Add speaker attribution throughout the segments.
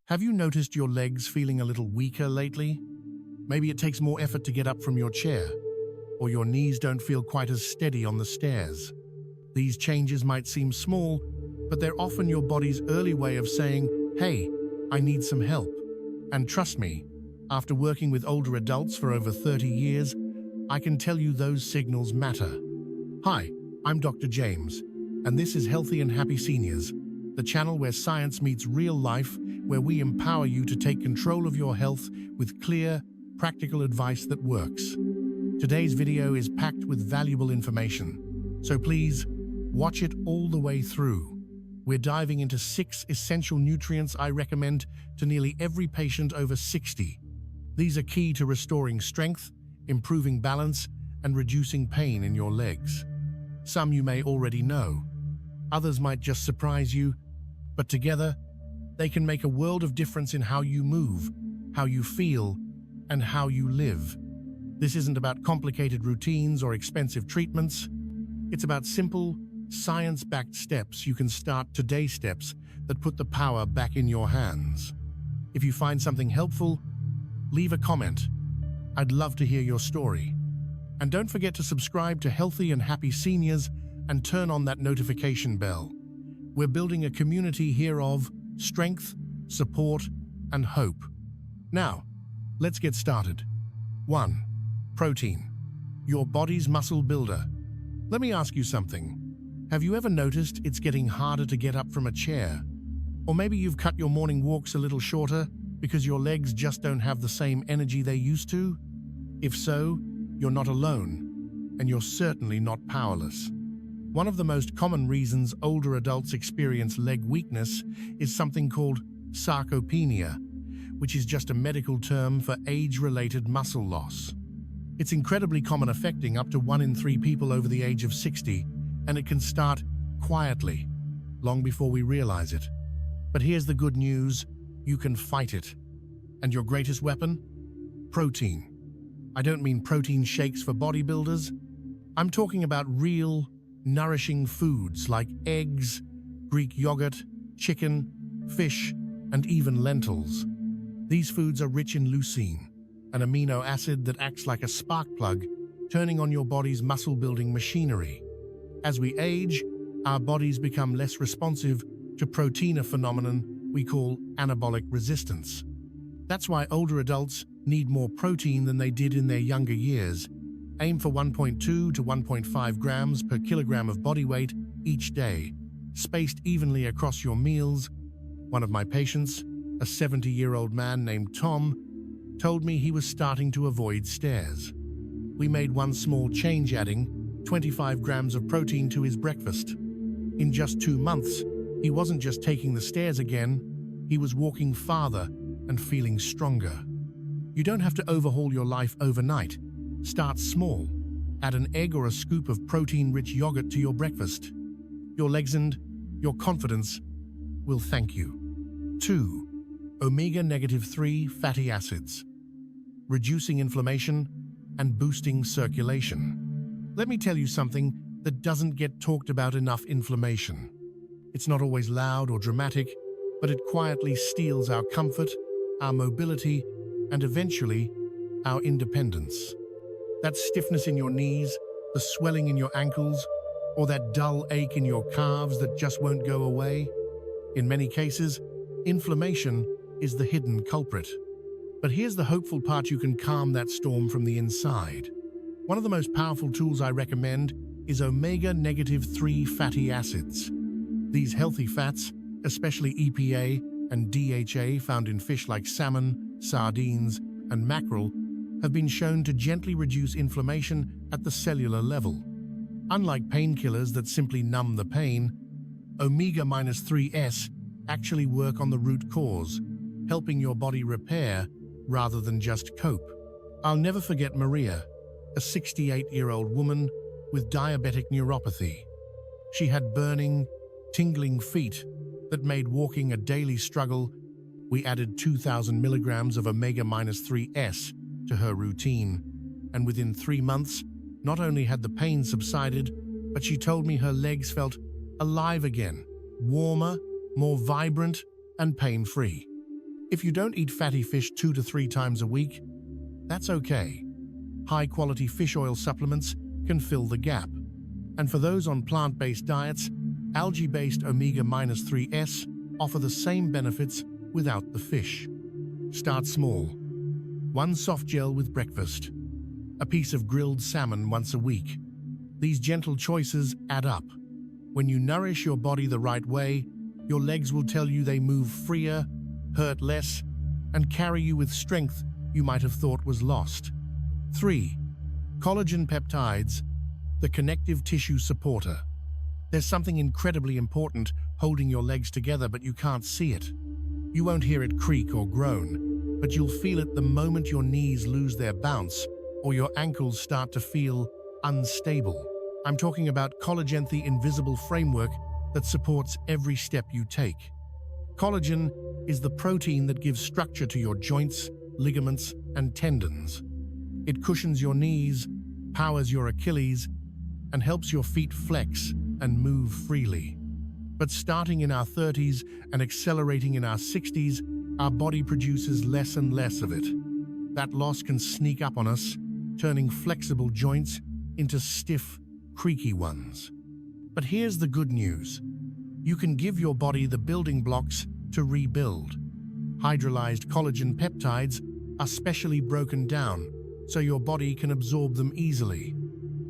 Speaker 1: Have you noticed your legs feeling a little weaker lately? Maybe it takes more effort to get up from your chair, or your knees don't feel quite as steady on the stairs. These changes might seem small, but they're often your body's early way of saying, "Hey, I need some help." And trust me, after working with older adults for over 30 years, I can tell you those signals matter. Hi, I'm Dr. James, and this is Healthy and Happy Seniors, the channel where science meets real life, where we empower you to take control of your health with clear, practical advice that works. Today's video is packed with valuable information, so please watch it all the way through. We're diving into 6 essential nutrients I recommend to nearly every patient over 60. These are key to restoring strength, improving balance, and reducing pain in your legs. Some you may already know. Others might just surprise you, but together, they can make a world of difference in how you move, how you feel, and how you live. This isn't about complicated routines or expensive treatments. It's about simple, science-backed steps you can start today, steps that put the power back in your hands. If you find something helpful, leave a comment. I'd love to hear your story. And don't forget to subscribe to Healthy and Happy Seniors and turn on that notification bell. We're building a community here of strength, support, and hope. Now, let's get started. 1. Protein, your body's muscle builder. Let me ask you something. Have you ever noticed it's getting harder to get up from a chair? Or maybe you've cut your morning walks a little shorter because your legs just don't have the same energy they used to? If so, you're not alone, and you're certainly not powerless. One of the most common reasons older adults experience leg weakness is something called sarcopenia, which is just a medical term for age-related muscle loss. It's incredibly common, affecting up to 1 in 3 people over the age of 60, and it can start quietly, long before we realize it. But here's the good news: you can fight it. And your greatest weapon? Protein. I don't mean protein shakes for bodybuilders. I'm talking about real, nourishing foods like eggs, Greek yogurt, chicken, fish, and even lentils. These foods are rich in leucine, an amino acid that acts like a spark plug, turning on your body's muscle-building machinery. As we age, our bodies become less responsive to protein, a phenomenon we call anabolic resistance. That's why older adults need more protein than they did in their younger years. Aim for 1.2 to 1.5 grams per kilogram of body weight each day, spaced evenly across your meals. One of my patients, a 70-year-old man named Tom, told me he was starting to avoid stairs. We made one small change, adding 25 grams of protein to his breakfast. In just 2 months, he wasn't just taking the stairs again, he was walking farther and feeling stronger. You don't have to overhaul your life overnight. Start small. Add an egg or a scoop of protein-rich yogurt to your breakfast. Your legs and your confidence will thank you. 2. Omega-3 fatty acids, reducing inflammation and boosting circulation. Let me tell you something that doesn't get talked about enough: inflammation. It's not always loud or dramatic, but it quietly steals our comfort, our mobility, and eventually, our independence. That stiffness in your knees, the swelling in your ankles, or that dull ache in your calves that just won't go away. In many cases, inflammation is the hidden culprit. But here's the hopeful part: you can calm that storm from the inside. One of the most powerful tools I recommend is omega-3 fatty acids. These healthy fats, especially EPA and DHA found in fish like salmon, sardines, and mackerel, have been shown to gently reduce inflammation at the cellular level. Unlike painkillers that simply numb the pain, omega-3s actually work on the root cause, helping your body repair rather than just cope. I'll never forget Maria, a 68-year-old woman with diabetic neuropathy. She had burning, tingling feet that made walking a daily struggle. We added 2,000 milligrams of omega-3s to her routine, and within 3 months, not only had the pain subsided, but she told me her legs felt alive again, warmer, more vibrant, and pain-free. If you don't eat fatty fish 2 to 3 times a week, that's okay. High-quality fish oil supplements can fill the gap. And for those on plant-based diets, algae-based omega-3s offer the same benefits without the fish. Start small. One soft gel with breakfast. A piece of grilled salmon once a week. These gentle choices add up. When you nourish your body the right way, your legs will tell you they move freer, hurt less, and carry you with strength you might have thought was lost. 3. Collagen peptides, the connective tissue supporter. There's something incredibly important holding your legs together, but you can't see it. You won't hear it creak or groan, but you'll feel it the moment your knees lose their bounce or your ankles start to feel unstable. I'm talking about collagen, the invisible framework that supports every step you take. Collagen is the protein that gives structure to your joints, ligaments, and tendons. It cushions your knees, powers your Achilles, and helps your feet flex and move freely. But starting in our 30s and accelerating in our 60s, our body produces less and less of it. That loss can sneak up on us, turning flexible joints into stiff, creaky ones. But here's the good news. You can give your body the building blocks to rebuild. Hydrolyzed collagen peptides are specially broken down so your body can absorb them easily.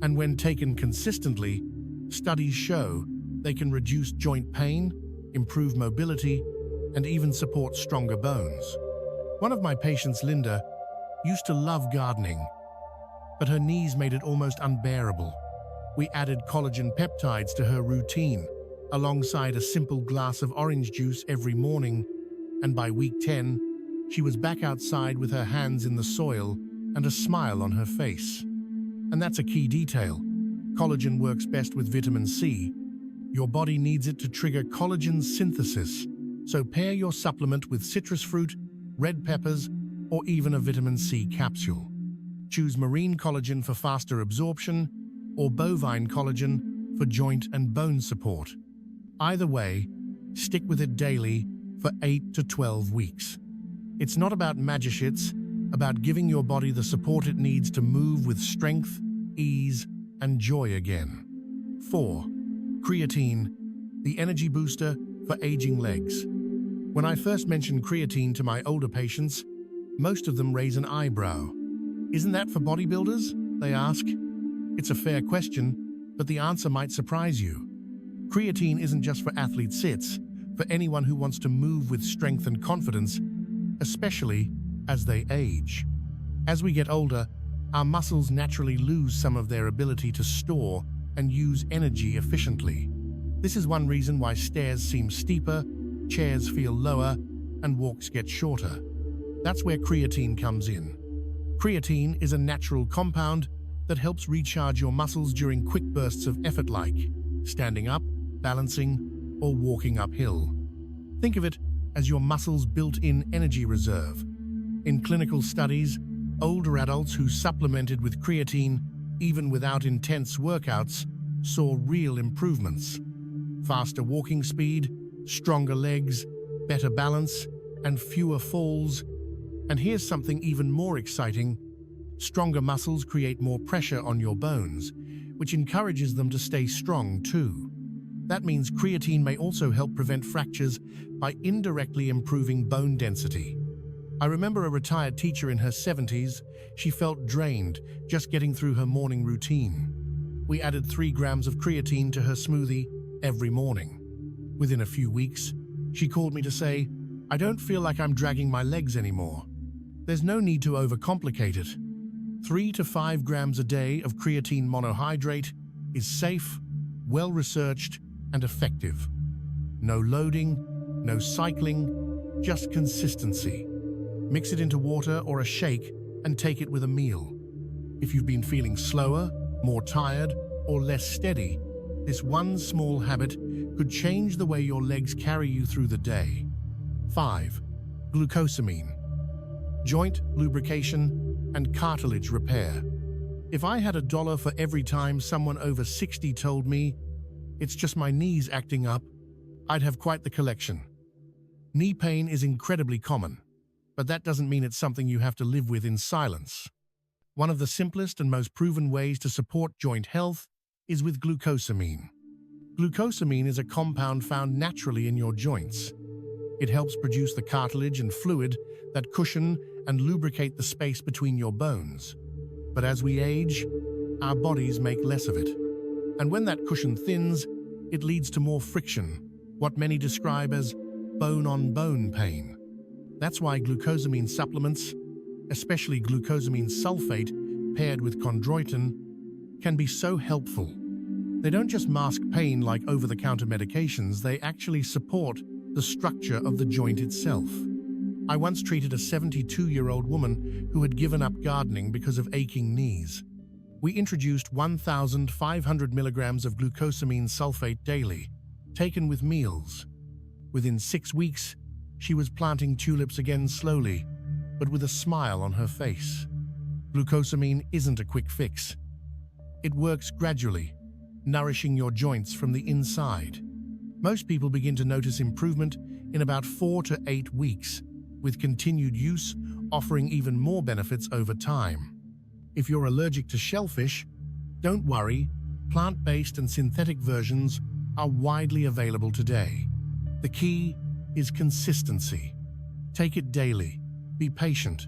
Speaker 1: And when taken consistently, studies show they can reduce joint pain, improve mobility, and even support stronger bones. One of my patients, Linda, used to love gardening, but her knees made it almost unbearable. We added collagen peptides to her routine, alongside a simple glass of orange juice every morning, and by week 10, she was back outside with her hands in the soil and a smile on her face. And that's a key detail. Collagen works best with vitamin C. Your body needs it to trigger collagen synthesis, so pair your supplement with citrus fruit, red peppers, or even a vitamin C capsule. Choose marine collagen for faster absorption, or bovine collagen for joint and bone support. Either way, stick with it daily for 8 to 12 weeks. It's not about magic, it's about giving your body the support it needs to move with strength, ease, and joy again. 4. Creatine, the energy booster for aging legs. When I first mention creatine to my older patients, most of them raise an eyebrow. Isn't that for bodybuilders? They ask. It's a fair question, but the answer might surprise you. Creatine isn't just for athletes, it's for anyone who wants to move with strength and confidence, especially as they age. As we get older, our muscles naturally lose some of their ability to store and use energy efficiently. This is one reason why stairs seem steeper, chairs feel lower, and walks get shorter. That's where creatine comes in. Creatine is a natural compound that helps recharge your muscles during quick bursts of effort like standing up, balancing, or walking uphill. Think of it as your muscles' built-in energy reserve. In clinical studies, older adults who supplemented with creatine, even without intense workouts, saw real improvements. Faster walking speed, stronger legs, better balance, and fewer falls. And here's something even more exciting. Stronger muscles create more pressure on your bones, which encourages them to stay strong too. That means creatine may also help prevent fractures by indirectly improving bone density. I remember a retired teacher in her 70s. She felt drained just getting through her morning routine. We added 3 grams of creatine to her smoothie every morning. Within a few weeks, she called me to say, "I don't feel like I'm dragging my legs anymore." There's no need to overcomplicate it. 3 to 5 grams a day of creatine monohydrate is safe, well-researched, and effective. No loading, no cycling, just consistency. Mix it into water or a shake and take it with a meal. If you've been feeling slower, more tired, or less steady, this one small habit could change the way your legs carry you through the day. 5. Glucosamine. Joint lubrication and cartilage repair. If I had $1 for every time someone over 60 told me, "It's just my knees acting up," I'd have quite the collection. Knee pain is incredibly common, but that doesn't mean it's something you have to live with in silence. One of the simplest and most proven ways to support joint health is with glucosamine. Glucosamine is a compound found naturally in your joints. It helps produce the cartilage and fluid that cushion and lubricate the space between your bones. But as we age, our bodies make less of it. And when that cushion thins, it leads to more friction, what many describe as bone-on-bone pain. That's why glucosamine supplements, especially glucosamine sulfate paired with chondroitin, can be so helpful. They don't just mask pain like over-the-counter medications, they actually support the structure of the joint itself. I once treated a 72-year-old woman who had given up gardening because of aching knees. We introduced 1,500 milligrams of glucosamine sulfate daily, taken with meals. Within 6 weeks, she was planting tulips again slowly, but with a smile on her face. Glucosamine isn't a quick fix. It works gradually, nourishing your joints from the inside. Most people begin to notice improvement in about 4 to 8 weeks, with continued use offering even more benefits over time. If you're allergic to shellfish, don't worry, plant-based and synthetic versions are widely available today. The key is consistency. Take it daily, be patient,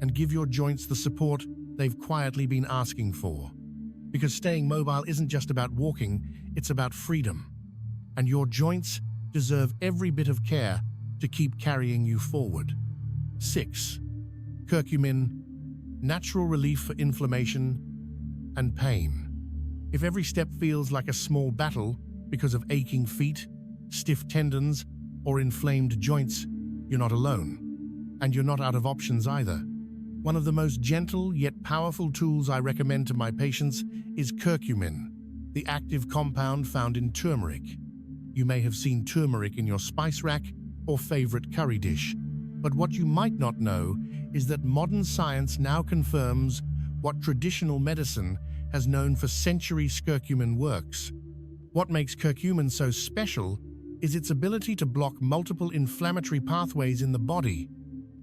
Speaker 1: and give your joints the support they've quietly been asking for. Because staying mobile isn't just about walking, it's about freedom. And your joints deserve every bit of care to keep carrying you forward. 6. Curcumin, natural relief for inflammation and pain. If every step feels like a small battle because of aching feet, stiff tendons, or inflamed joints, you're not alone. And you're not out of options either. One of the most gentle yet powerful tools I recommend to my patients is curcumin, the active compound found in turmeric. You may have seen turmeric in your spice rack or favorite curry dish, but what you might not know is that modern science now confirms what traditional medicine has known for centuries: curcumin works. What makes curcumin so special is its ability to block multiple inflammatory pathways in the body.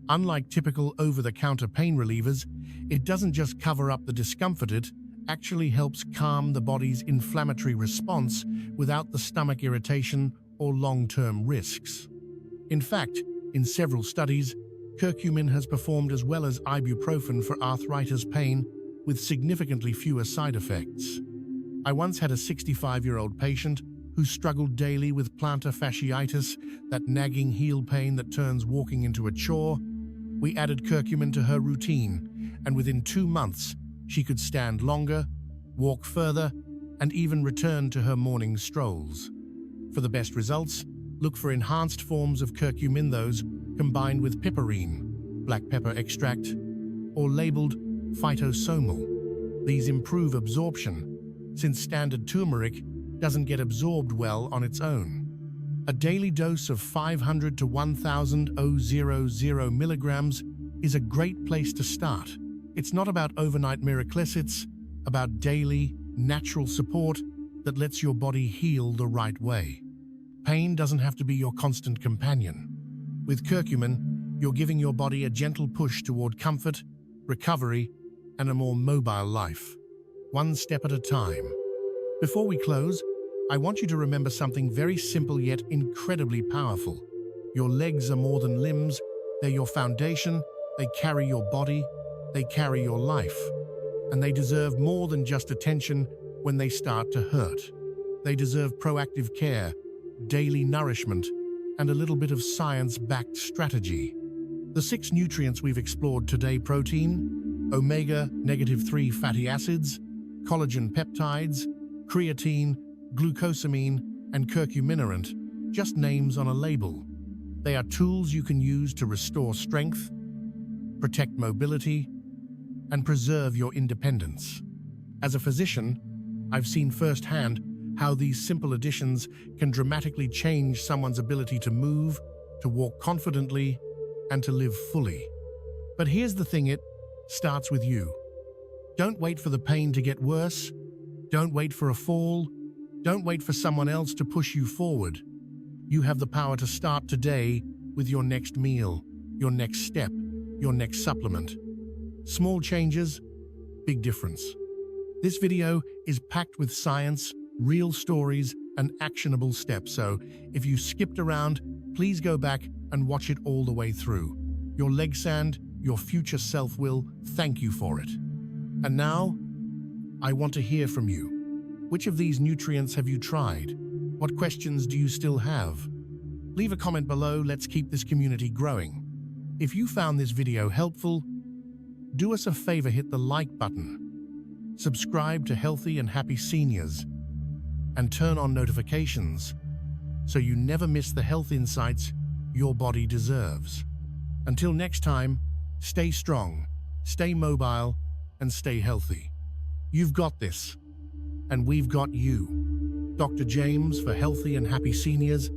Speaker 1: Unlike typical over-the-counter pain relievers, it doesn't just cover up the discomfort, it actually helps calm the body's inflammatory response without the stomach irritation or long-term risks. In fact, in several studies, curcumin has performed as well as ibuprofen for arthritis pain with significantly fewer side effects. I once had a 65-year-old patient who struggled daily with plantar fasciitis, that nagging heel pain that turns walking into a chore. We added curcumin to her routine, and within 2 months, she could stand longer, walk further, and even return to her morning strolls. For the best results, look for enhanced forms of curcumin, those combined with piperine, black pepper extract, or labeled phytosomal. These improve absorption, since standard turmeric doesn't get absorbed well on its own. A daily dose of 500 to 1,000 milligrams is a great place to start. It's not about overnight miracles, it's about daily, natural support that lets your body heal the right way. Pain doesn't have to be your constant companion. With curcumin, you're giving your body a gentle push toward comfort, recovery, and a more mobile life, one step at a time. Before we close, I want you to remember something very simple yet incredibly powerful. Your legs are more than limbs, they're your foundation, they carry your body, they carry your life. And they deserve more than just attention when they start to hurt. They deserve proactive care, daily nourishment, and a little bit of science-backed strategy. The 6 nutrients we've explored today: protein, omega-3 fatty acids, collagen peptides, creatine, glucosamine, and curcumin, just names on a label. They are tools you can use to restore strength, protect mobility, and preserve your independence. As a physician, I've seen firsthand how these simple additions can dramatically change someone's ability to move, to walk confidently, and to live fully. But here's the thing, it starts with you. Don't wait for the pain to get worse. Don't wait for a fall. Don't wait for someone else to push you forward. You have the power to start today with your next meal, your next step, your next supplement. Small changes, big difference. This video is packed with science, real stories, and actionable steps, so if you skipped around, please go back and watch it all the way through. Your leg sand, your future self will thank you for it. And now, I want to hear from you. Which of these nutrients have you tried? What questions do you still have? Leave a comment below, let's keep this community growing. If you found this video helpful, do us a favor, hit the like button. Subscribe to Healthy and Happy Seniors, and turn on notifications so you never miss the health insights your body deserves. Until next time, stay strong, stay mobile, and stay healthy. You've got this, and we've got you. Dr. James for Healthy and Happy Seniors,